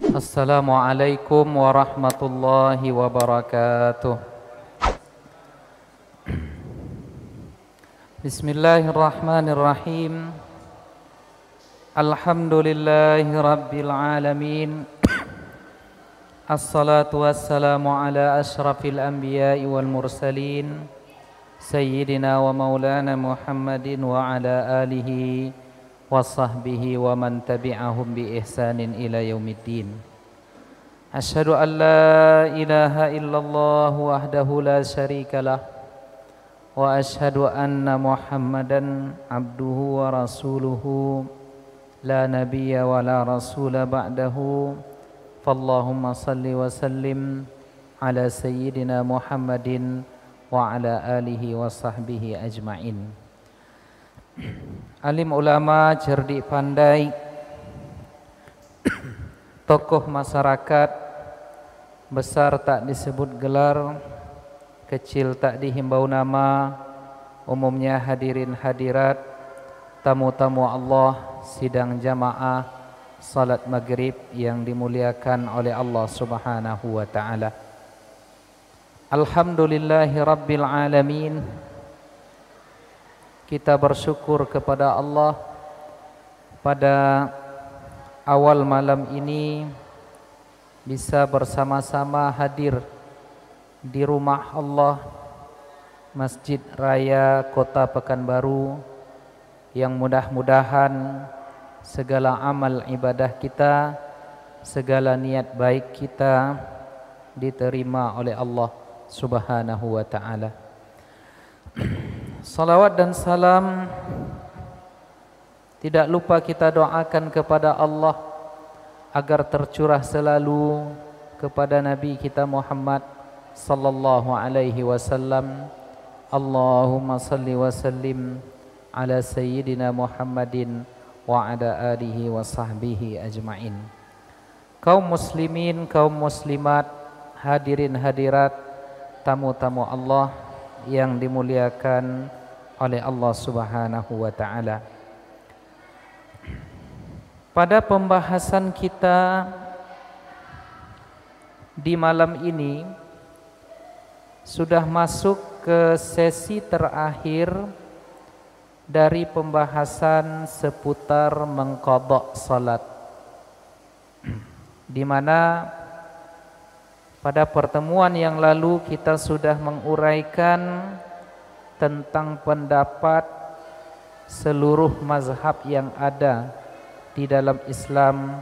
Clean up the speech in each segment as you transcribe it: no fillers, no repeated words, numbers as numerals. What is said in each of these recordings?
Assalamualaikum warahmatullahi wabarakatuh. Bismillahirrahmanirrahim. Alhamdulillahi rabbil alamin. Assalatu wassalamu ala ashrafil anbiya'i wal mursalin Sayyidina wa maulana Muhammadin wa ala alihi wa sahbihi wa man tabi'ahum bi ihsanin ila yaumiddin. Asyhadu an la ilaha illallah wahdahu la syarikalah wa asyhadu anna Muhammadan abduhu wa rasuluhu la nabiyya wa la rasula ba'dahu. Fallahumma salli wa sallim ala sayyidina Muhammadin wa ala alihi wa sahbihi ajma'in. Alim ulama, cerdik pandai, tokoh masyarakat, besar tak disebut gelar, kecil tak dihimbau nama, umumnya hadirin hadirat, tamu-tamu Allah, sidang jamaah, salat maghrib yang dimuliakan oleh Allah Subhanahu wa ta'ala. Alhamdulillahi rabbil alamin. Kita bersyukur kepada Allah pada awal malam ini bisa bersama-sama hadir di rumah Allah, Masjid Raya Kota Pekanbaru, yang mudah-mudahan segala amal ibadah kita, segala niat baik kita diterima oleh Allah Subhanahu wa ta'ala. Salawat dan salam tidak lupa kita doakan kepada Allah agar tercurah selalu kepada Nabi kita Muhammad sallallahu alaihi wasallam. Allahumma salli wa sallim ala sayyidina Muhammadin wa ala alihi wa sahbihi ajma'in. Kaum muslimin, kaum muslimat, hadirin hadirat, tamu-tamu Allah yang dimuliakan oleh Allah Subhanahu wa ta'ala. Pada pembahasan kita di malam ini sudah masuk ke sesi terakhir dari pembahasan seputar mengqadha salat, di mana pada pertemuan yang lalu kita sudah menguraikan tentang pendapat seluruh mazhab yang ada di dalam Islam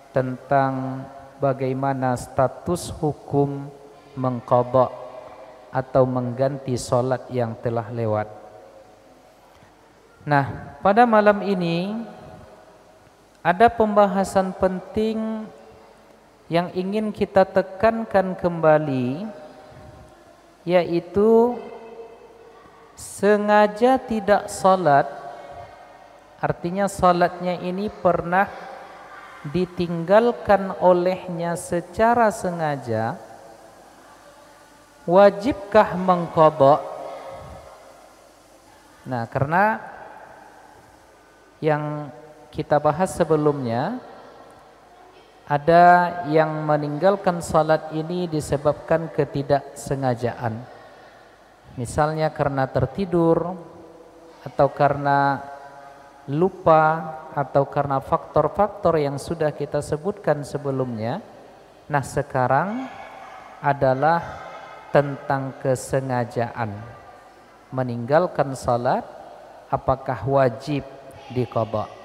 tentang bagaimana status hukum mengqadha atau mengganti salat yang telah lewat. Nah, pada malam ini ada pembahasan penting yang ingin kita tekankan kembali, yaitu sengaja tidak salat, artinya salatnya ini pernah ditinggalkan olehnya secara sengaja, wajibkah mengqadha? Nah, karena yang kita bahas sebelumnya, ada yang meninggalkan salat ini disebabkan ketidaksengajaan. Misalnya karena tertidur, atau karena lupa, atau karena faktor-faktor yang sudah kita sebutkan sebelumnya. Nah, sekarang adalah tentang kesengajaan. Meninggalkan salat, apakah wajib diqadha?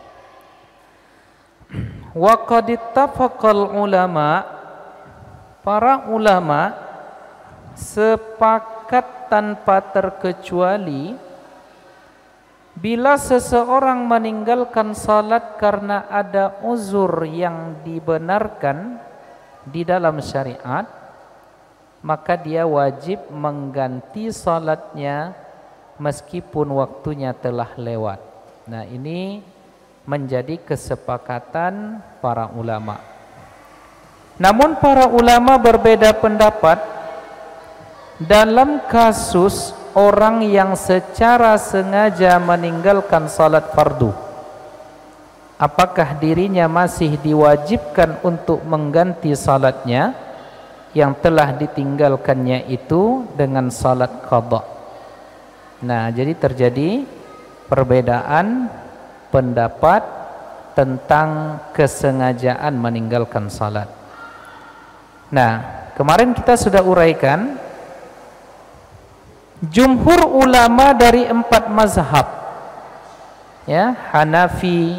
Wa qad ittafaqal ulama, para ulama sepakat tanpa terkecuali bila seseorang meninggalkan salat karena ada uzur yang dibenarkan di dalam syariat, maka dia wajib mengganti salatnya meskipun waktunya telah lewat. Nah, ini menjadi kesepakatan para ulama. Namun para ulama berbeda pendapat dalam kasus orang yang secara sengaja meninggalkan salat fardu. apakah dirinya masih diwajibkan untuk mengganti salatnya yang telah ditinggalkannya itu dengan salat qadha. Nah, jadi terjadi perbedaan pendapat tentang kesengajaan meninggalkan salat. Nah, kemarin kita sudah uraikan jumhur ulama dari 4 mazhab, ya, Hanafi,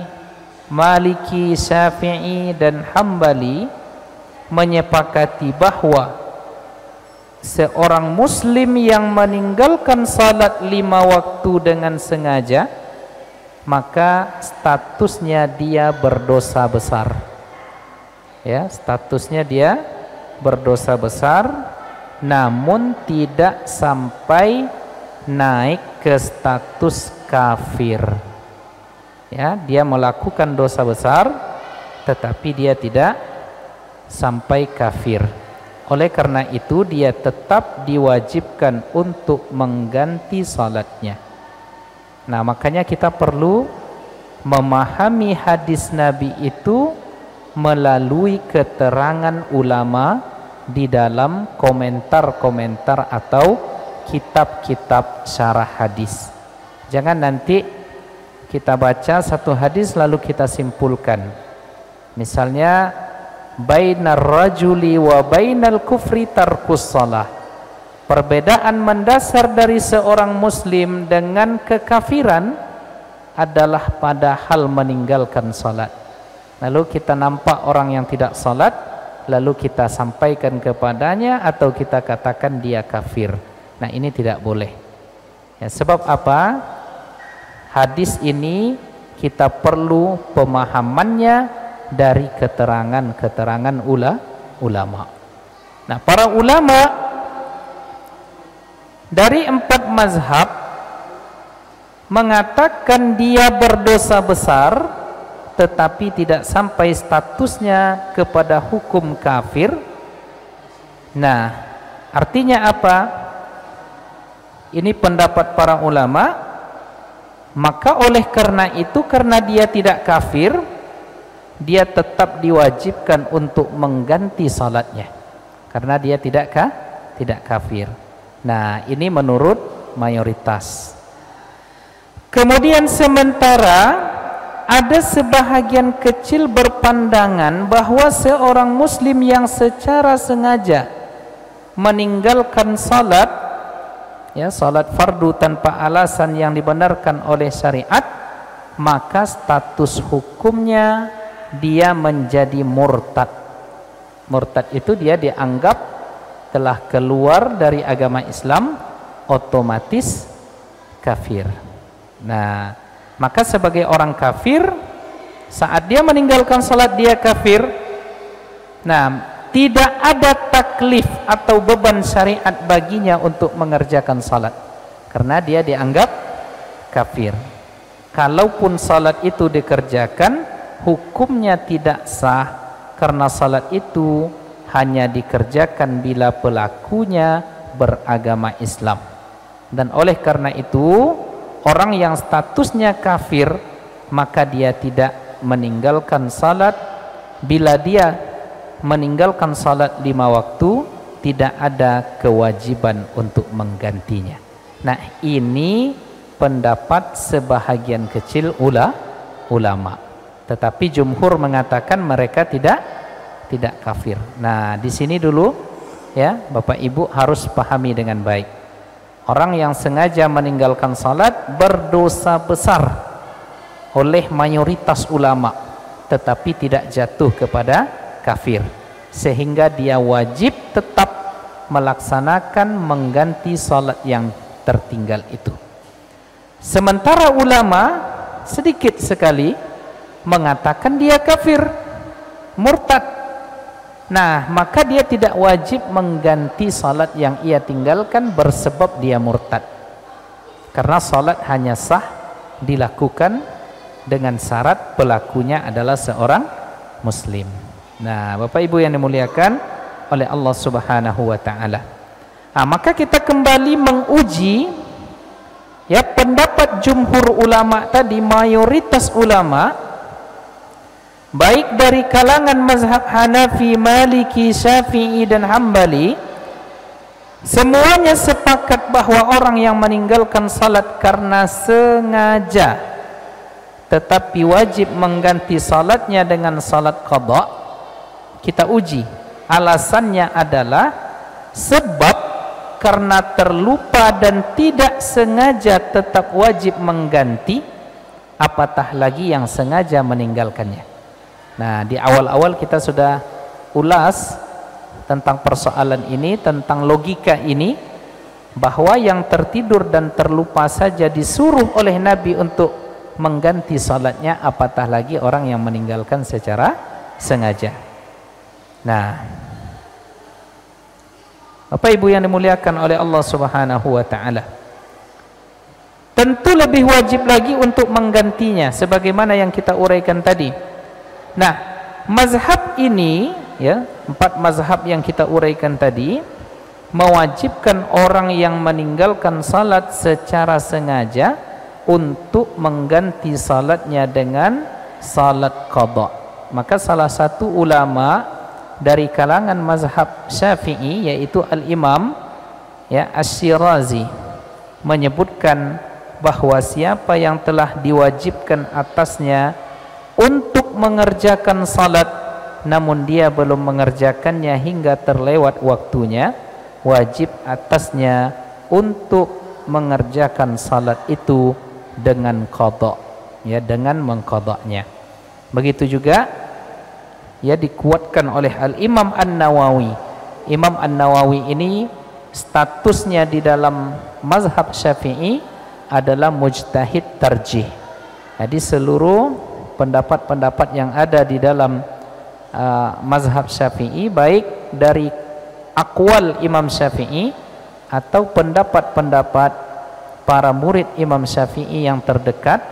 Maliki, Syafi'i dan Hambali menyepakati bahwa seorang muslim yang meninggalkan salat 5 waktu dengan sengaja, maka statusnya dia berdosa besar. Ya, statusnya dia berdosa besar, namun tidak sampai naik ke status kafir. Ya, dia melakukan dosa besar tetapi dia tidak sampai kafir. Oleh karena itu dia tetap diwajibkan untuk mengganti salatnya. Nah, makanya kita perlu memahami hadis Nabi itu melalui keterangan ulama di dalam komentar-komentar atau kitab-kitab syarah hadis. Jangan nanti kita baca satu hadis lalu kita simpulkan. Misalnya, bainar rajuli wa bainal kufri tarkus shalah. Perbedaan mendasar dari seorang muslim dengan kekafiran adalah pada hal meninggalkan salat. Lalu kita nampak orang yang tidak salat, lalu kita sampaikan kepadanya atau kita katakan dia kafir. Nah, ini tidak boleh. Ya, sebab apa? Hadis ini kita perlu pemahamannya dari keterangan-keterangan ulama. Nah, para ulama dari 4 mazhab mengatakan dia berdosa besar tetapi tidak sampai statusnya kepada hukum kafir. Nah, artinya apa? Ini pendapat para ulama. Maka oleh karena itu, karena dia tidak kafir, dia tetap diwajibkan untuk mengganti salatnya karena dia tidak kafir. Nah, ini menurut mayoritas. Kemudian sementara ada sebahagian kecil berpandangan bahwa seorang muslim yang secara sengaja meninggalkan salat, ya, salat fardu tanpa alasan yang dibenarkan oleh syariat, maka status hukumnya dia menjadi murtad. Murtad itu dia dianggap telah keluar dari agama Islam, otomatis kafir. Nah, maka sebagai orang kafir, saat dia meninggalkan salat dia kafir. Nah, tidak ada taklif atau beban syariat baginya untuk mengerjakan salat karena dia dianggap kafir. Kalaupun salat itu dikerjakan, hukumnya tidak sah karena salat itu hanya dikerjakan bila pelakunya beragama Islam. Dan oleh karena itu, orang yang statusnya kafir, maka dia tidak meninggalkan salat. Bila dia meninggalkan salat 5 waktu, tidak ada kewajiban untuk menggantinya. Nah, ini pendapat sebahagian kecil ulama. Tetapi jumhur mengatakan mereka tidak kafir. Nah, di sini dulu ya, Bapak Ibu harus pahami dengan baik. Orang yang sengaja meninggalkan salat berdosa besar oleh mayoritas ulama, tetapi tidak jatuh kepada kafir, sehingga dia wajib tetap melaksanakan mengganti salat yang tertinggal itu. Sementara ulama sedikit sekali mengatakan dia kafir, murtad. Nah, maka dia tidak wajib mengganti salat yang ia tinggalkan bersebab dia murtad, karena salat hanya sah dilakukan dengan syarat pelakunya adalah seorang muslim. Nah, Bapak Ibu yang dimuliakan oleh Allah Subhanahu wa taala. Nah, maka kita kembali menguji ya pendapat jumhur ulama tadi, mayoritas ulama baik dari kalangan mazhab Hanafi, Maliki, Syafi'i dan Hambali, semuanya sepakat bahwa orang yang meninggalkan salat karena sengaja tetapi wajib mengganti salatnya dengan salat qada. Kita uji, alasannya adalah sebab karena terlupa dan tidak sengaja tetap wajib mengganti, apatah lagi yang sengaja meninggalkannya. Nah, di awal-awal kita sudah ulas tentang persoalan ini, tentang logika ini, bahwa yang tertidur dan terlupa saja disuruh oleh Nabi untuk mengganti salatnya, apatah lagi orang yang meninggalkan secara sengaja. Nah, Bapak Ibu yang dimuliakan oleh Allah Subhanahu wa taala, tentu lebih wajib lagi untuk menggantinya sebagaimana yang kita uraikan tadi. Nah, mazhab ini ya, 4 mazhab yang kita uraikan tadi mewajibkan orang yang meninggalkan salat secara sengaja untuk mengganti salatnya dengan salat qada. Maka salah satu ulama dari kalangan mazhab Syafi'i, yaitu Al-Imam ya Asy-Syirazi, menyebutkan bahwa siapa yang telah diwajibkan atasnya untuk mengerjakan salat namun dia belum mengerjakannya hingga terlewat waktunya, wajib atasnya untuk mengerjakan salat itu dengan qada, ya, dengan mengqadanya. Begitu juga ya dikuatkan oleh Al-Imam An-Nawawi. Imam An-Nawawi ini statusnya di dalam mazhab Syafi'i adalah mujtahid tarjih. Jadi seluruh pendapat-pendapat yang ada di dalam mazhab Syafi'i, baik dari aqwal Imam Syafi'i atau pendapat-pendapat para murid Imam Syafi'i yang terdekat,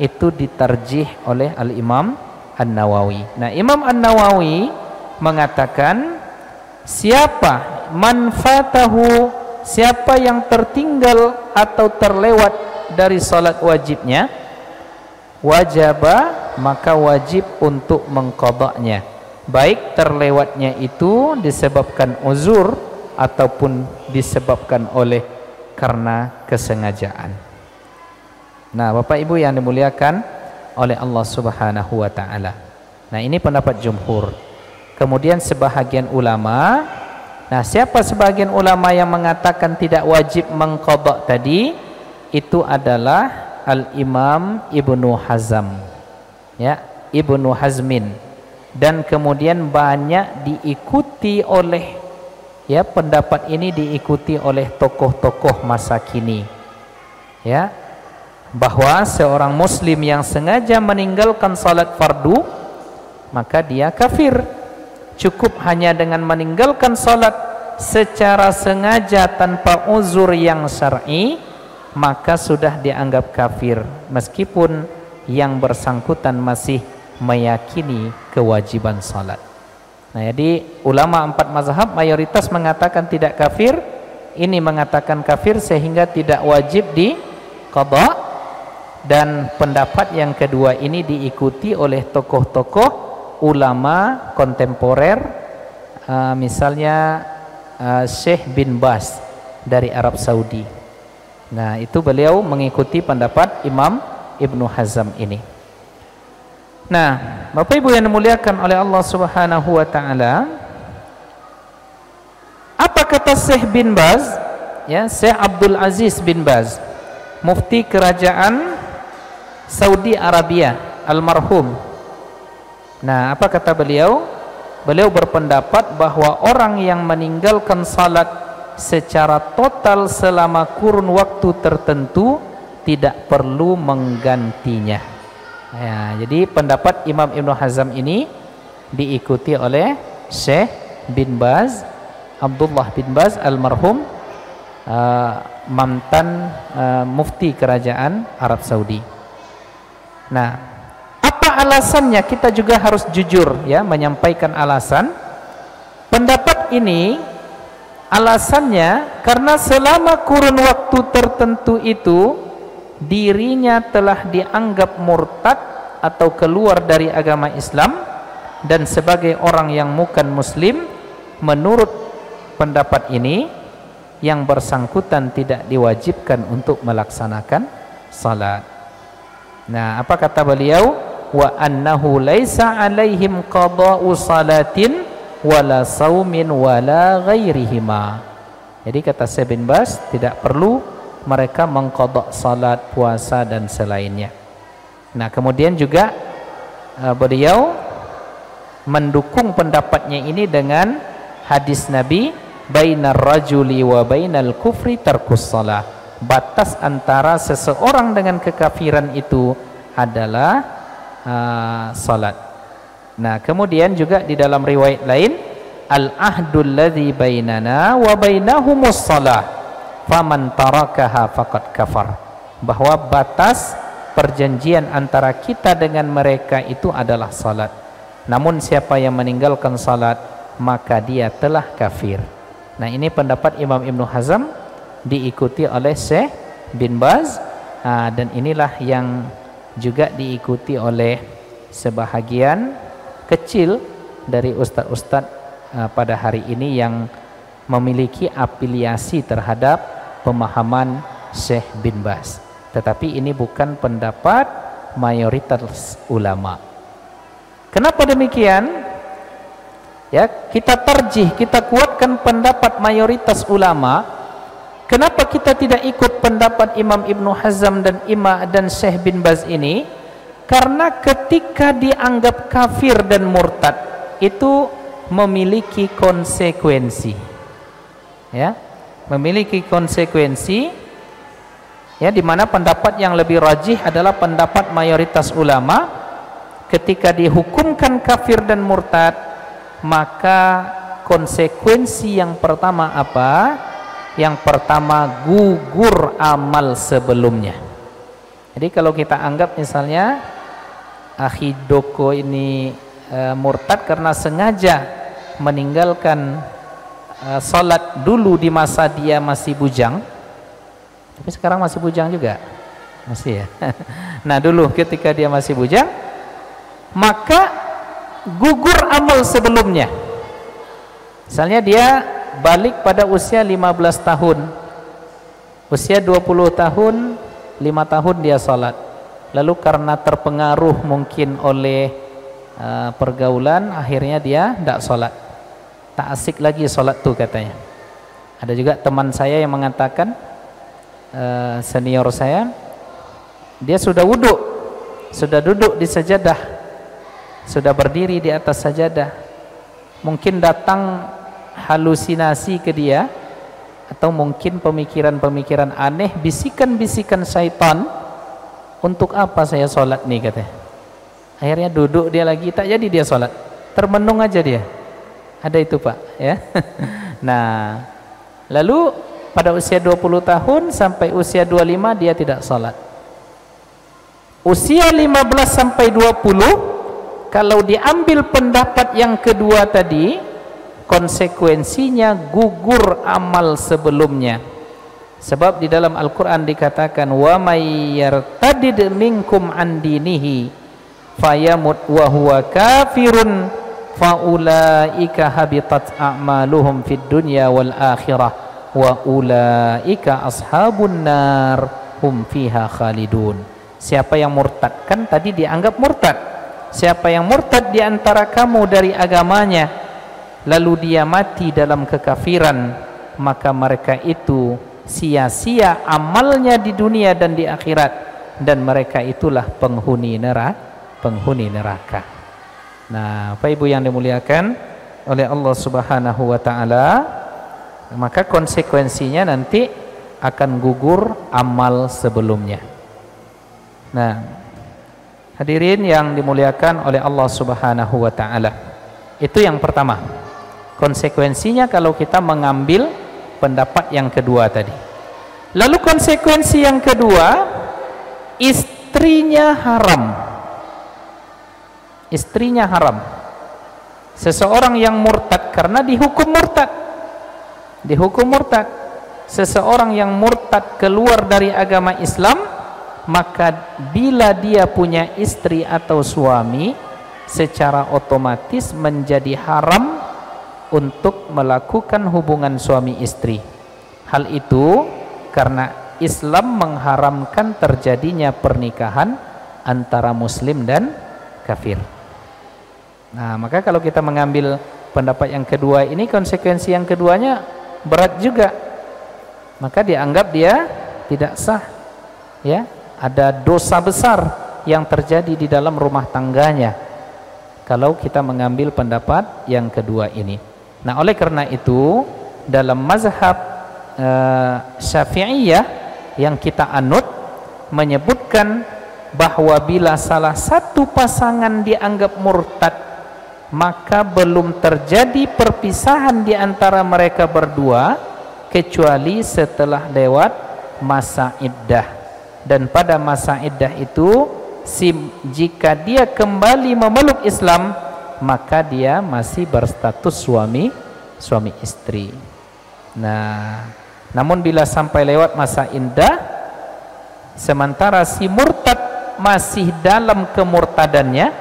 itu ditarjih oleh Al-Imam An-Nawawi. Nah, Imam An-Nawawi mengatakan siapa manfatahu, siapa yang tertinggal atau terlewat dari salat wajibnya, wajaba, maka wajib untuk mengqadanya, baik terlewatnya itu disebabkan uzur ataupun disebabkan oleh karena kesengajaan. Nah, Bapak Ibu yang dimuliakan oleh Allah Subhanahu wa taala. Nah, ini pendapat jumhur. Kemudian sebahagian ulama, nah siapa sebagian ulama yang mengatakan tidak wajib mengqadha tadi? Itu adalah Al-Imam Ibnu Hazm, ya, Ibnu Hazmin, dan kemudian banyak diikuti oleh, ya, pendapat ini diikuti oleh tokoh-tokoh masa kini, ya, bahwa seorang muslim yang sengaja meninggalkan salat fardu maka dia kafir. Cukup hanya dengan meninggalkan salat secara sengaja tanpa uzur yang syar'i, maka sudah dianggap kafir meskipun yang bersangkutan masih meyakini kewajiban salat. Nah, jadi ulama 4 mazhab mayoritas mengatakan tidak kafir, ini mengatakan kafir sehingga tidak wajib di qadha, dan pendapat yang kedua ini diikuti oleh tokoh-tokoh ulama kontemporer, misalnya Syekh bin Baz dari Arab Saudi. Nah, itu beliau mengikuti pendapat Imam Ibnu Hazm ini. Nah, Bapak Ibu yang dimuliakan oleh Allah Subhanahu wa taala, apa kata Syekh bin Baz? Ya, Syekh Abdul Aziz bin Baz, mufti kerajaan Saudi Arabia almarhum. Nah, apa kata beliau? Beliau berpendapat bahwa orang yang meninggalkan salat secara total selama kurun waktu tertentu tidak perlu menggantinya. Ya, jadi pendapat Imam Ibnu Hazm ini diikuti oleh Syekh bin Baz, Abdullah bin Baz almarhum, mantan mufti kerajaan Arab Saudi. Nah, apa alasannya? Kita juga harus jujur, ya, menyampaikan alasan. Pendapat ini alasannya karena selama kurun waktu tertentu itu dirinya telah dianggap murtad atau keluar dari agama Islam, dan sebagai orang yang bukan muslim, menurut pendapat ini yang bersangkutan tidak diwajibkan untuk melaksanakan salat. Nah, apa kata beliau? Wa annahu laisa alaihim qada'u salatin wala saumin wala ghairihima. Jadi kata Syekh bin Baz, tidak perlu mereka mengqada' salat, puasa dan selainnya. Nah, kemudian juga beliau mendukung pendapatnya ini dengan hadis Nabi, bainar rajuli wa bainal kufri tarkus shalah. Batas antara seseorang dengan kekafiran itu adalah salat. Nah, kemudian juga di dalam riwayat lain, al-ahdul ladzi bainana wa bainahumus shalah faman tarakaha faqad kafar. Bahwa batas perjanjian antara kita dengan mereka itu adalah salat. Namun siapa yang meninggalkan salat, maka dia telah kafir. Nah, ini pendapat Imam Ibnu Hazm, diikuti oleh Syekh bin Baz, dan inilah yang juga diikuti oleh sebahagian kecil dari ustadz-ustadz pada hari ini yang memiliki afiliasi terhadap pemahaman Syekh bin Baz. Tetapi ini bukan pendapat mayoritas ulama. Kenapa demikian? Ya, kita tarjih, kita kuatkan pendapat mayoritas ulama. Kenapa kita tidak ikut pendapat Imam Ibnu Hazm dan Syekh bin Baz ini? Karena ketika dianggap kafir dan murtad itu memiliki konsekuensi. Ya, memiliki konsekuensi. Ya, di mana pendapat yang lebih rajih adalah pendapat mayoritas ulama. Ketika dihukumkan kafir dan murtad, maka konsekuensi yang pertama apa? Yang pertama, gugur amal sebelumnya. Jadi kalau kita anggap misalnya Akhi Doko ini murtad karena sengaja meninggalkan salat dulu di masa dia masih bujang, tapi sekarang masih bujang juga, masih ya. Nah, dulu ketika dia masih bujang, maka gugur amal sebelumnya. Misalnya dia balik pada usia 15 tahun, usia 20 tahun, 5 tahun dia sholat, lalu karena terpengaruh mungkin oleh pergaulan, akhirnya dia tidak sholat, tak asik lagi sholat tuh katanya. Ada juga teman saya yang mengatakan, senior saya, dia sudah wudhu, sudah duduk di sajadah, sudah berdiri di atas sajadah, mungkin datang halusinasi ke dia, atau mungkin pemikiran-pemikiran aneh, bisikan-bisikan syaitan, untuk apa saya sholat nih katanya. Akhirnya duduk dia lagi, tak jadi dia sholat, termenung aja dia. Ada itu Pak ya. Nah, lalu pada usia 20 tahun sampai usia 25 dia tidak sholat. Usia 15 sampai 20, kalau diambil pendapat yang kedua tadi, konsekuensinya gugur amal sebelumnya. Sebab di dalam Al-Quran dikatakan, wa may yartadid minkum an dinihi fayamut wa huwa kafirun faulaika habitat a'maluhum fid dunya wal akhirah wa ulaika ashabun nar hum fiha khalidun. Siapa yang murtad, kan tadi dianggap murtad, siapa yang murtad di antara kamu dari agamanya, lalu dia mati dalam kekafiran, maka mereka itu sia-sia amalnya di dunia dan di akhirat, dan mereka itulah penghuni neraka. Nah, Bapak Ibu yang dimuliakan oleh Allah Subhanahu wa taala, maka konsekuensinya nanti akan gugur amal sebelumnya. Nah, hadirin yang dimuliakan oleh Allah Subhanahu wa taala, itu yang pertama. Konsekuensinya kalau kita mengambil pendapat yang kedua tadi. Lalu konsekuensi yang kedua, istrinya haram. Istrinya haram. Seseorang yang murtad karena dihukum murtad. Dihukum murtad. Seseorang yang murtad keluar dari agama Islam, maka bila dia punya istri atau suami, secara otomatis menjadi haram untuk melakukan hubungan suami istri. Hal itu karena Islam mengharamkan terjadinya pernikahan antara muslim dan kafir. Nah, maka kalau kita mengambil pendapat yang kedua ini, konsekuensi yang keduanya berat juga. Maka dianggap dia tidak sah. Ya, ada dosa besar yang terjadi di dalam rumah tangganya kalau kita mengambil pendapat yang kedua ini. Nah, oleh karena itu dalam mazhab Syafi'iyah yang kita anut menyebutkan bahwa bila salah satu pasangan dianggap murtad, maka belum terjadi perpisahan di antara mereka berdua kecuali setelah lewat masa iddah. Dan pada masa iddah itu jika dia kembali memeluk Islam, maka dia masih berstatus suami istri. Nah, namun bila sampai lewat masa iddah, sementara si murtad masih dalam kemurtadannya,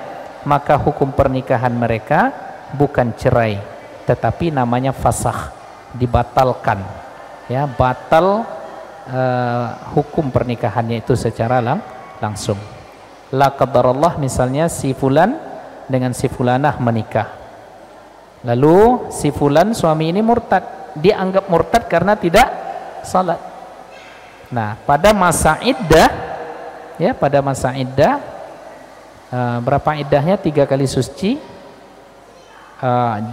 maka hukum pernikahan mereka bukan cerai, tetapi namanya fasakh, dibatalkan. Ya, batal hukum pernikahannya itu secara langsung. La qadarullah, misalnya si fulan dengan si fulanah menikah, lalu si fulan suami ini murtad, dianggap murtad karena tidak salat. Nah, pada masa iddah, ya, pada masa iddah, berapa iddahnya? 3 kali suci.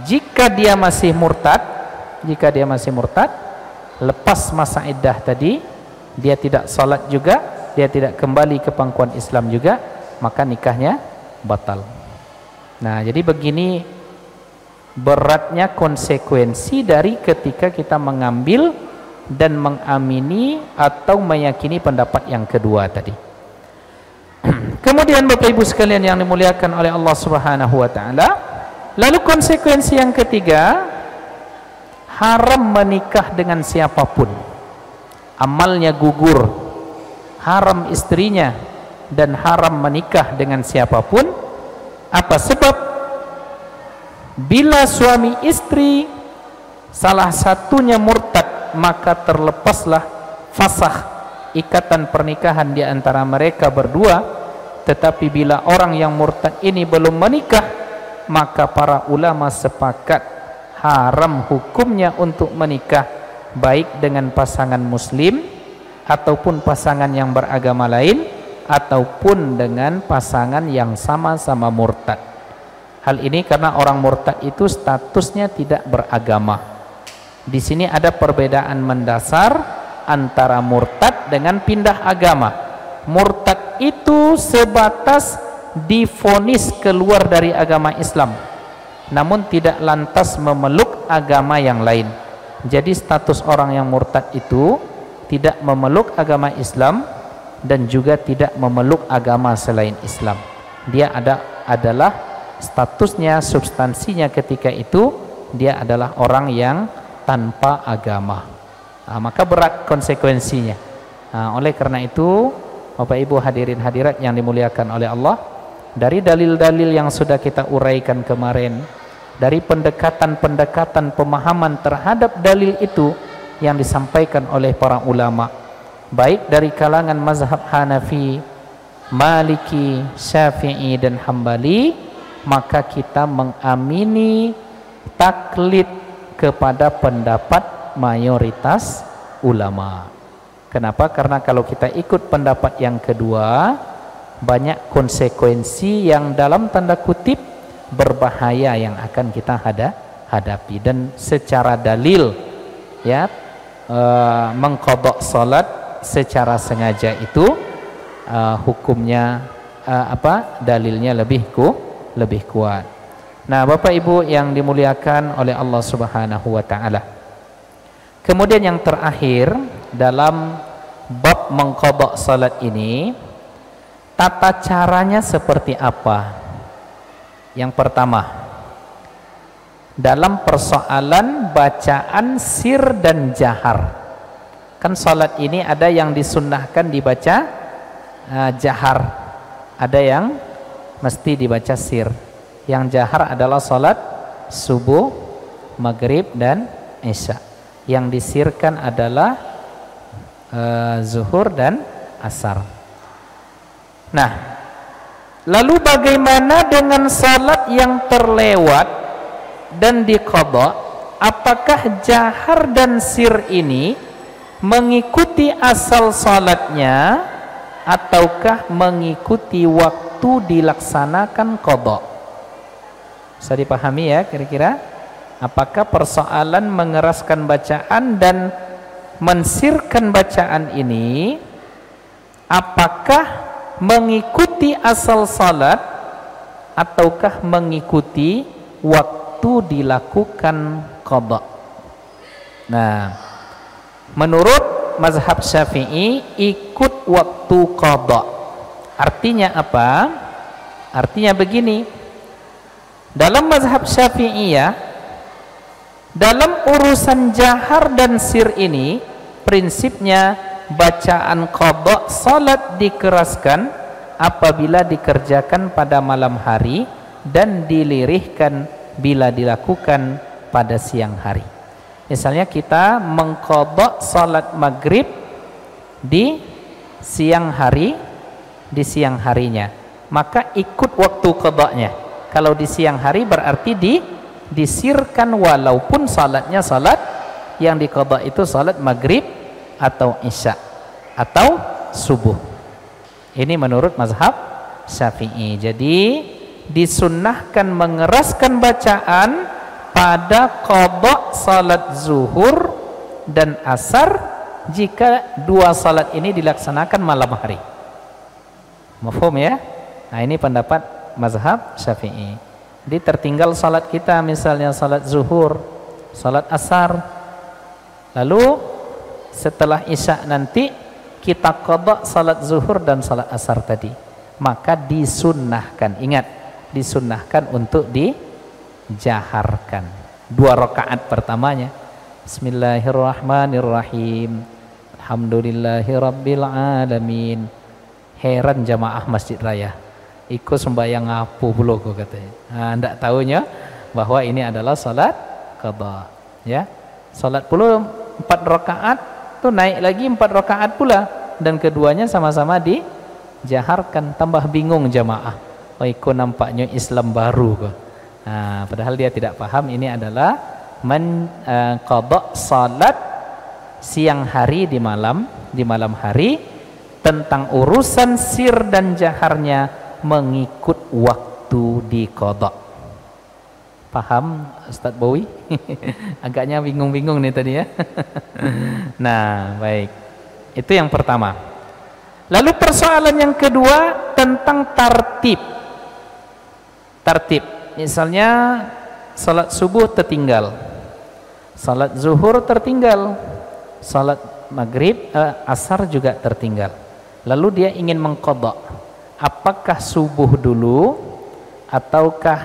Jika dia masih murtad, lepas masa iddah tadi, dia tidak salat juga, dia tidak kembali ke pangkuan Islam juga, maka nikahnya batal. Nah, jadi begini beratnya konsekuensi dari ketika kita mengambil dan mengamini atau meyakini pendapat yang kedua tadi. Kemudian Bapak Ibu sekalian yang dimuliakan oleh Allah Subhanahu wa taala, lalu konsekuensi yang ketiga, haram menikah dengan siapapun. Amalnya gugur, haram istrinya dan haram menikah dengan siapapun. Apa sebab? Bila suami istri salah satunya murtad, maka terlepaslah fasakh, ikatan pernikahan di antara mereka berdua. Tetapi bila orang yang murtad ini belum menikah, maka para ulama sepakat haram hukumnya untuk menikah, baik dengan pasangan muslim ataupun pasangan yang beragama lain, ataupun dengan pasangan yang sama-sama murtad. Hal ini karena orang murtad itu statusnya tidak beragama. Di sini ada perbedaan mendasar antara murtad dengan pindah agama. Murtad itu sebatas divonis keluar dari agama Islam, namun tidak lantas memeluk agama yang lain. Jadi status orang yang murtad itu tidak memeluk agama Islam dan juga tidak memeluk agama selain Islam. Dia adalah statusnya, substansinya ketika itu dia adalah orang yang tanpa agama. Maka berat konsekuensinya. Oleh karena itu, Bapak Ibu hadirin hadirat yang dimuliakan oleh Allah, dari dalil-dalil yang sudah kita uraikan kemarin, dari pendekatan-pendekatan pemahaman terhadap dalil itu yang disampaikan oleh para ulama, baik dari kalangan mazhab Hanafi, Maliki, Syafi'i dan Hambali, maka kita mengamini taklid kepada pendapat mayoritas ulama. Kenapa? Karena kalau kita ikut pendapat yang kedua, banyak konsekuensi yang dalam tanda kutip berbahaya yang akan kita hadapi. Dan secara dalil, ya, mengqadha salat secara sengaja itu hukumnya dalilnya lebih kuat. Nah, Bapak Ibu yang dimuliakan oleh Allah Subhanahu wa taala, kemudian yang terakhir dalam bab mengqadha salat ini, tata caranya seperti apa? Yang pertama, dalam persoalan bacaan sir dan jahar. Kan salat ini ada yang disunnahkan dibaca jahar, ada yang mesti dibaca sir. Yang jahar adalah salat subuh, maghrib dan isya. Yang disirkan adalah zuhur dan asar. Nah, lalu bagaimana dengan salat yang terlewat dan diqadha? Apakah jahar dan sir ini mengikuti asal salatnya ataukah mengikuti waktu dilaksanakan qadha? Bisa dipahami ya kira-kira? Apakah persoalan mengeraskan bacaan dan mensirkan bacaan ini apakah mengikuti asal salat ataukah mengikuti waktu dilakukan qadha? Nah, menurut mazhab Syafi'i ikut waktu qadha. Artinya apa? Artinya begini. Dalam mazhab Syafi'iyah, dalam urusan jahar dan sir ini prinsipnya bacaan qadha salat dikeraskan apabila dikerjakan pada malam hari dan dilirihkan bila dilakukan pada siang hari. Misalnya kita mengqadha salat maghrib di siang hari, di siang harinya, maka ikut waktu qadhanya. Kalau di siang hari berarti disirkan walaupun salatnya salat yang diqadha itu salat maghrib atau isya atau subuh. Ini menurut mazhab Syafi'i. Jadi disunnahkan mengeraskan bacaan pada qadha salat zuhur dan asar jika dua salat ini dilaksanakan malam hari. Mafhum ya? Nah, ini pendapat mazhab Syafi'i. Jadi tertinggal salat kita misalnya salat zuhur, salat asar, lalu setelah isya nanti kita qadha salat zuhur dan salat asar tadi, maka disunnahkan, ingat, disunnahkan untuk dijaharkan 2 rakaat pertamanya. Bismillahirrahmanirrahim, alhamdulillahirabbil alamin. Heran jamaah Masjid Raya ikut sembahyang ngapu pula kok katanya. Nah, ndak tahunya bahwa ini adalah salat qadha ya. Salat pula 4 rakaat tuh naik lagi 4 rakaat pula dan keduanya sama-sama dijaharkan. Tambah bingung jamaah, oh ikut nampaknya Islam baru kok. Nah, padahal dia tidak paham ini adalah qadha salat siang hari di malam hari, tentang urusan sir dan jaharnya mengikut waktu di qadha. Paham Ustaz Bowi? Agaknya bingung-bingung nih tadi ya. Nah, baik. Itu yang pertama. Lalu persoalan yang kedua tentang tartib. Tartib. Misalnya salat subuh tertinggal, salat zuhur tertinggal, salat maghrib, asar juga tertinggal. Lalu dia ingin mengqadha. Apakah subuh dulu ataukah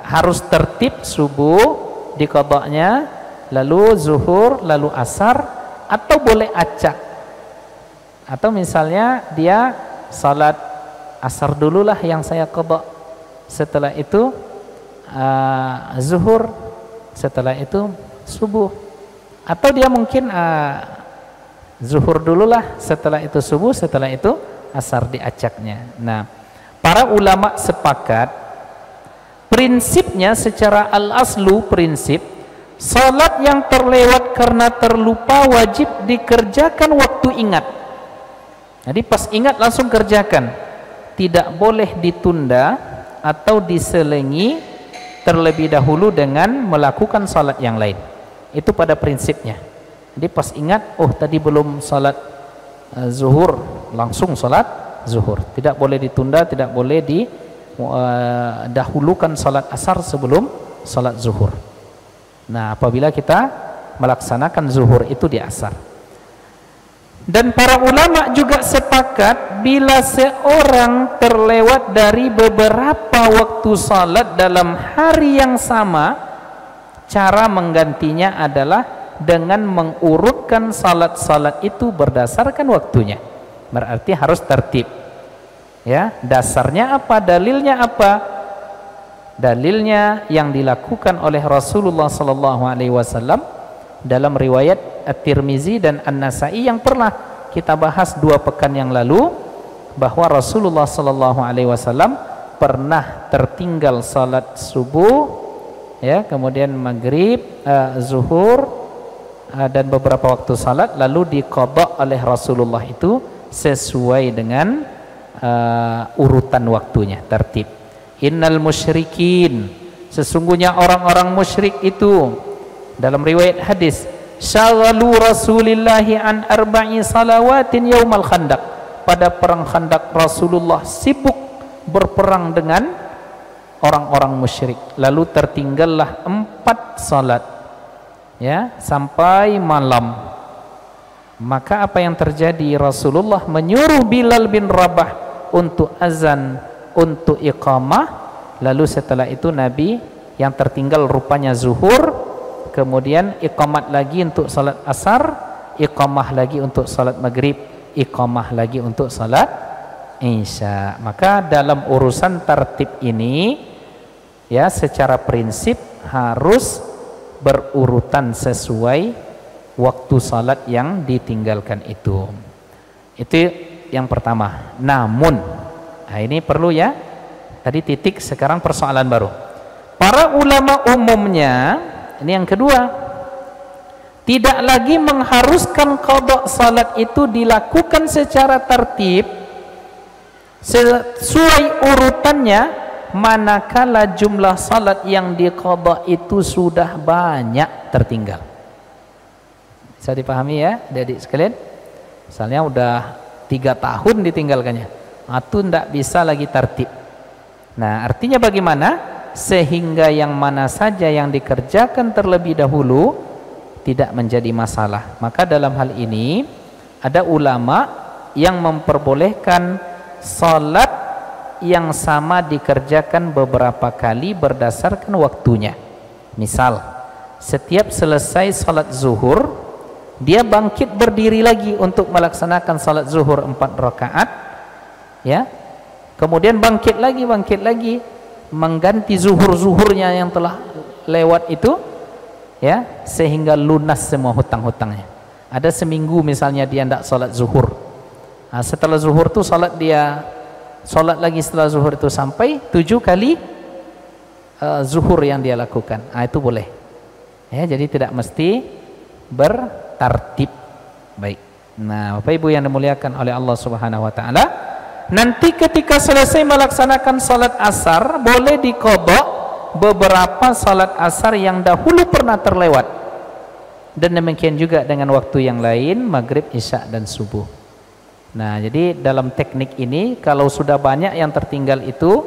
harus tertib subuh diqadhanya, lalu zuhur, lalu asar, atau boleh acak? Atau misalnya dia salat asar dululah yang saya qadha, setelah itu zuhur, setelah itu subuh, atau dia mungkin zuhur dululah, setelah itu subuh, setelah itu asar diacaknya. Nah, para ulama sepakat prinsipnya secara al-aslu, prinsip salat yang terlewat karena terlupa wajib dikerjakan waktu ingat. Jadi pas ingat langsung kerjakan, tidak boleh ditunda atau diselengi terlebih dahulu dengan melakukan salat yang lain. Itu pada prinsipnya. Jadi pas ingat, oh tadi belum salat zuhur, langsung salat zuhur. Tidak boleh ditunda, tidak boleh dahulukan salat asar sebelum salat zuhur. Nah, apabila kita melaksanakan zuhur itu di asar. Dan para ulama juga sepakat bila seorang terlewat dari beberapa waktu salat dalam hari yang sama, cara menggantinya adalah dengan mengurutkan salat-salat itu berdasarkan waktunya. Berarti harus tertib. Ya, dasarnya apa? Dalilnya apa? Dalilnya yang dilakukan oleh Rasulullah sallallahu alaihi wasallam dalam riwayat At-Tirmizi dan An-Nasa'i yang pernah kita bahas 2 pekan yang lalu, bahwa Rasulullah sallallahu alaihi wasallam pernah tertinggal salat subuh, ya, kemudian maghrib, zuhur, dan beberapa waktu salat, lalu diqadha oleh Rasulullah itu sesuai dengan urutan waktunya, tertib. Innal musyrikin, sesungguhnya orang-orang musyrik itu, dalam riwayat hadis, syaghalu Rasulillahi an arba'i salawatin yaumal khandaq, pada perang Khandaq Rasulullah sibuk berperang dengan orang-orang musyrik, lalu tertinggallah 4 salat, ya, sampai malam. Maka apa yang terjadi? Rasulullah menyuruh Bilal bin Rabah untuk azan, untuk iqamah, lalu setelah itu Nabi yang tertinggal rupanya zuhur, kemudian iqamat lagi untuk salat asar, iqamah lagi untuk salat maghrib, iqamah lagi untuk salat isya. Maka dalam urusan tertib ini, ya, secara prinsip harus berurutan sesuai waktu salat yang ditinggalkan itu. Itu yang pertama. Namun, nah ini perlu, ya, tadi titik, sekarang persoalan baru. Para ulama umumnya, ini yang kedua, tidak lagi mengharuskan qada salat itu dilakukan secara tertib sesuai urutannya, manakala jumlah salat yang diqada itu sudah banyak tertinggal. Bisa dipahami, ya, adik-adik sekalian? Misalnya udah 3 tahun ditinggalkannya, itu tidak bisa lagi tertib. Nah, artinya bagaimana? Sehingga yang mana saja yang dikerjakan terlebih dahulu tidak menjadi masalah. Maka dalam hal ini ada ulama yang memperbolehkan salat yang sama dikerjakan beberapa kali berdasarkan waktunya. Misal, setiap selesai salat zuhur, dia bangkit berdiri lagi untuk melaksanakan salat zuhur 4 rakaat, ya, kemudian bangkit lagi mengganti zuhurnya yang telah lewat itu, ya, sehingga lunas semua hutang-hutangnya. Ada seminggu misalnya dia tidak salat zuhur, nah, setelah zuhur itu salat lagi setelah zuhur itu sampai 7 kali zuhur yang dia lakukan, nah, itu boleh, ya. Jadi tidak mesti bertartib. Baik. Nah, Bapak Ibu yang dimuliakan oleh Allah Subhanahu wa taala, nanti ketika selesai melaksanakan salat asar, boleh diqadha beberapa salat asar yang dahulu pernah terlewat. Dan demikian juga dengan waktu yang lain, maghrib, isya, dan subuh. Nah, jadi dalam teknik ini, kalau sudah banyak yang tertinggal itu,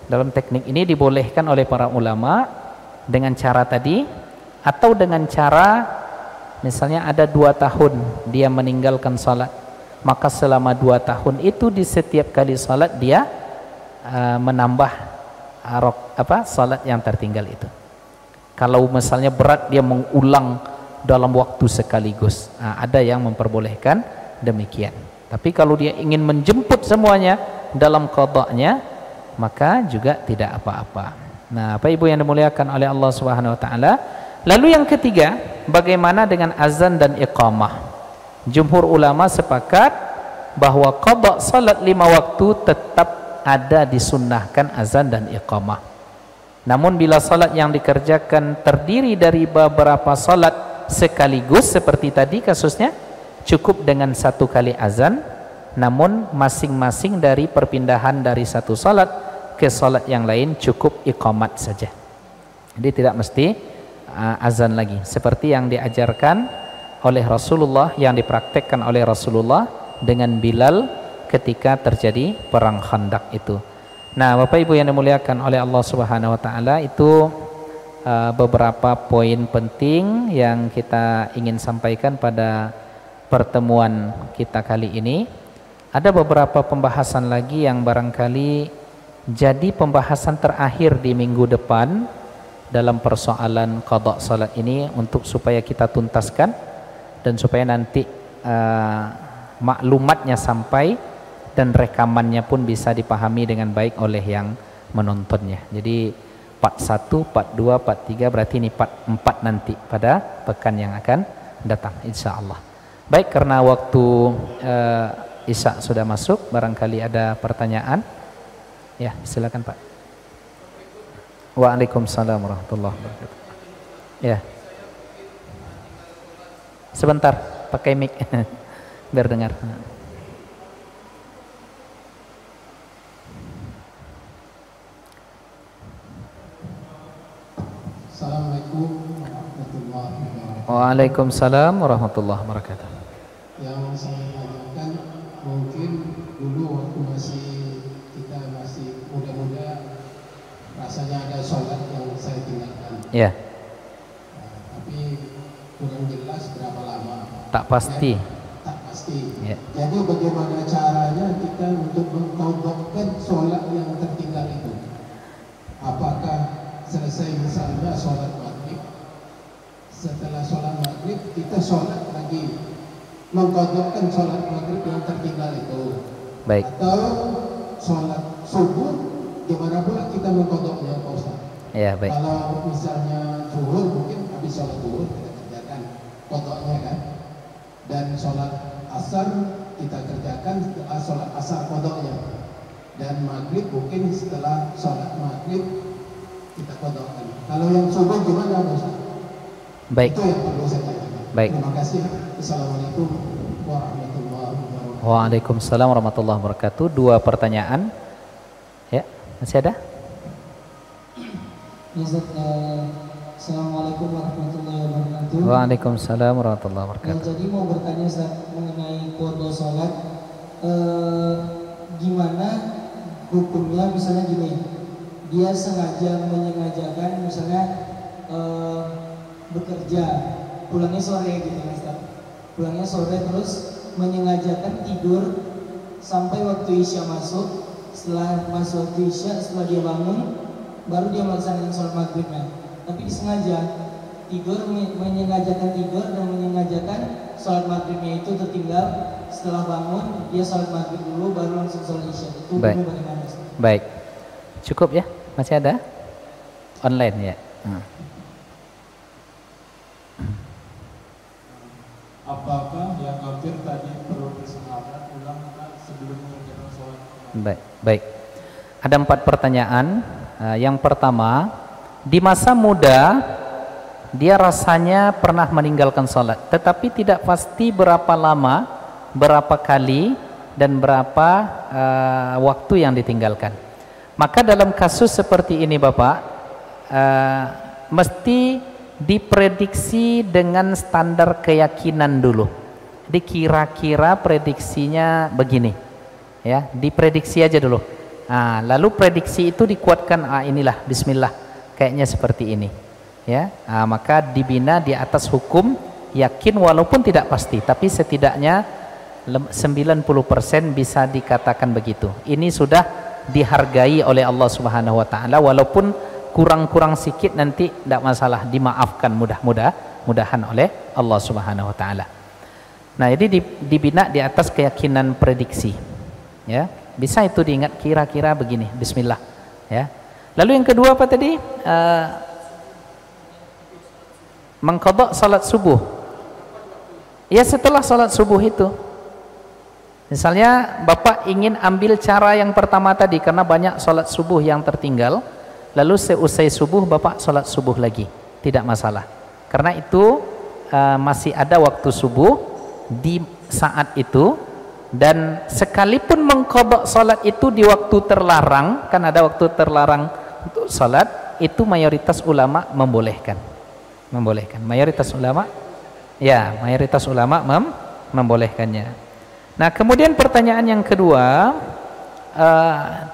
dalam teknik ini dibolehkan oleh para ulama dengan cara tadi, atau dengan cara misalnya ada 2 tahun dia meninggalkan salat, maka selama 2 tahun itu di setiap kali salat dia menambah salat yang tertinggal itu. Kalau misalnya berat dia mengulang dalam waktu sekaligus, ada yang memperbolehkan demikian. Tapi kalau dia ingin menjemput semuanya dalam qadanya, maka juga tidak apa-apa. Nah, Bapak Ibu yang dimuliakan oleh Allah Subhanahu wa taala, lalu yang ketiga, bagaimana dengan azan dan iqamah? Jumhur ulama sepakat bahwa qada salat 5 waktu tetap ada disunnahkan azan dan iqamah. Namun bila salat yang dikerjakan terdiri dari beberapa salat sekaligus seperti tadi kasusnya, cukup dengan 1 kali azan, namun masing-masing dari perpindahan dari satu salat ke salat yang lain cukup iqamat saja. Jadi tidak mesti azan lagi, seperti yang diajarkan oleh Rasulullah, yang dipraktekkan oleh Rasulullah dengan Bilal ketika terjadi perang Khandaq itu. Nah, Bapak Ibu yang dimuliakan oleh Allah Subhanahu wa taala, itu beberapa poin penting yang kita ingin sampaikan pada pertemuan kita kali ini. Ada beberapa pembahasan lagi yang barangkali jadi pembahasan terakhir di minggu depan dalam persoalan qada salat ini, untuk supaya kita tuntaskan dan supaya nanti maklumatnya sampai dan rekamannya pun bisa dipahami dengan baik oleh yang menontonnya. Jadi part 1, part 2, part 3, berarti ini part 4 nanti pada pekan yang akan datang insyaallah. Baik, karena waktu Isya sudah masuk, barangkali ada pertanyaan. Ya, silakan Pak. Waalaikumsalam warahmatullahi wabarakatuh. Ya. Sebentar, pakai mic biar dengar. Assalamualaikum warahmatullahi wabarakatuh. Waalaikumsalam warahmatullahi wabarakatuh. Yang saya tanyakan, mungkin dulu waktu kita masih muda-muda, rasanya ada sholat yang saya tinggalkan. Ya. Tapi kurang jelas berapa lama. Tak pasti. Tak pasti. Ya. Jadi bagaimana caranya kita untuk mengkodokkan sholat yang tertinggal itu? Apakah selesai misalnya sholat maghrib, setelah sholat maghrib kita sholat lagi, mengkodokkan sholat maghrib yang tertinggal itu? Baik. Atau sholat subuh, gimana pula kita mengkodoknya, Pak Ustaz? Ya, baik. Kalau misalnya zuhur, mungkin habis sholat zuhur kita kerjakan kodoknya kan, dan sholat asar kita kerjakan setelah sholat asar kodoknya, dan maghrib mungkin setelah sholat maghrib kita kodokkan. Kalau yang subuh gimana, Ustaz? Baik. Itu yang perlu saya tanyakan. Baik. Terima kasih. Assalamualaikum warahmatullahi wabarakatuh. Waalaikumsalam warahmatullahi wabarakatuh. Dua pertanyaan. Ya, masih ada? Ustaz, Assalamualaikum warahmatullahi wabarakatuh. Waalaikumsalam warahmatullahi wabarakatuh. Jadi mau bertanya Ustaz mengenai qada salat, gimana hukumnya? Misalnya gini, dia sengaja menyengajakan misalnya bekerja, pulangnya sore gitu Ustaz. Pulangnya sore terus menyengajakan tidur sampai waktu Isya masuk. Setelah masuk waktu Isya, setelah dia bangun baru dia melaksanakan sholat maghribnya. Tapi disengaja tidur, menyengajakan tidur dan menyengajakan sholat maghribnya itu tertinggal. Setelah bangun dia sholat maghrib dulu baru langsung sholat Isya. Itu bagaimana Ustaz? Baik. Cukup ya? Masih ada? Online ya? Apakah yang kafir tadi perlu bersahadat ulang sebelum mengerjakan sholat? Baik. Ada 4 pertanyaan. Yang pertama, di masa muda dia rasanya pernah meninggalkan sholat, tetapi tidak pasti berapa lama, berapa kali, dan berapa waktu yang ditinggalkan. Maka dalam kasus seperti ini Bapak, mesti diprediksi dengan standar keyakinan dulu. Jadi kira-kira prediksinya begini, ya, diprediksi aja dulu. Lalu prediksi itu dikuatkan, inilah Bismillah, kayaknya seperti ini, ya. Maka dibina di atas hukum yakin walaupun tidak pasti, tapi setidaknya 90% bisa dikatakan begitu. Ini sudah dihargai oleh Allah Subhanahu wa taala, walaupun kurang-kurang sikit nanti tidak masalah, dimaafkan mudah-mudahan oleh Allah Subhanahu wa taala. Nah, jadi dibina di atas keyakinan prediksi. Ya, bisa itu diingat kira-kira begini, bismillah, ya. Lalu yang kedua apa tadi? Mengqadha salat subuh. Ya, setelah salat subuh itu. Misalnya Bapak ingin ambil cara yang pertama tadi karena banyak salat subuh yang tertinggal, lalu seusai subuh Bapak salat subuh lagi, tidak masalah. Karena itu masih ada waktu subuh di saat itu, dan sekalipun mengqadha salat itu di waktu terlarang, kan ada waktu terlarang untuk salat, itu mayoritas ulama membolehkan. Mayoritas ulama membolehkannya. Nah, kemudian pertanyaan yang kedua,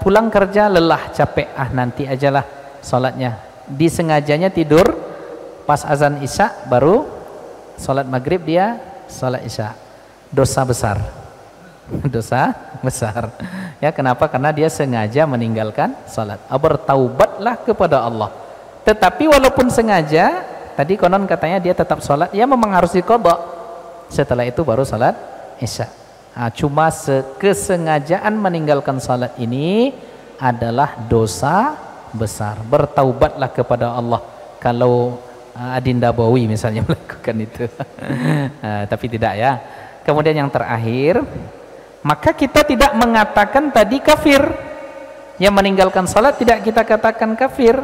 pulang kerja lelah, capek, nanti ajalah salatnya. Disengajanya tidur pas azan Isya, baru salat maghrib dia salat Isya. Dosa besar. Ya, kenapa? Karena dia sengaja meninggalkan salat. Bertaubatlah kepada Allah. Tetapi walaupun sengaja, tadi konon katanya dia tetap salat, ya memang harus diqadha. Setelah itu baru salat Isya. Cuma kesengajaan meninggalkan salat ini adalah dosa besar. Bertaubatlah kepada Allah kalau Adinda Bowie misalnya melakukan itu. Tapi tidak ya. Kemudian yang terakhir, maka kita tidak mengatakan tadi kafir. Yang meninggalkan salat tidak kita katakan kafir.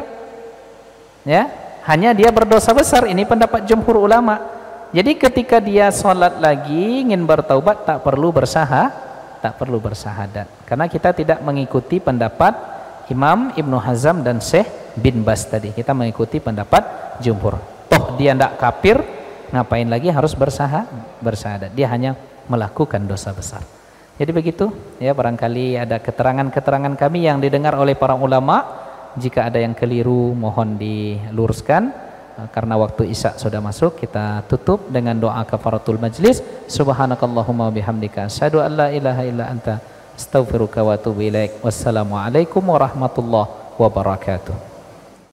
Ya, hanya dia berdosa besar. Ini pendapat jumhur ulama. Jadi ketika dia salat lagi ingin bertaubat tak perlu bersahadat. Karena kita tidak mengikuti pendapat Imam Ibnu Hazm dan Syekh bin Bas tadi. Kita mengikuti pendapat jumhur. Toh dia tidak kafir, ngapain lagi harus bersahadat? Dia hanya melakukan dosa besar. Jadi begitu ya, barangkali ada keterangan-keterangan kami yang didengar oleh para ulama. Jika ada yang keliru mohon diluruskan. Karena waktu Isya sudah masuk, kita tutup dengan doa kafaratul majlis. Subhanakallahumma bihamdika asyhadu an la ilaha illa anta astaghfiruka wa atubu ilaik. Wassalamualaikum warahmatullahi wabarakatuh.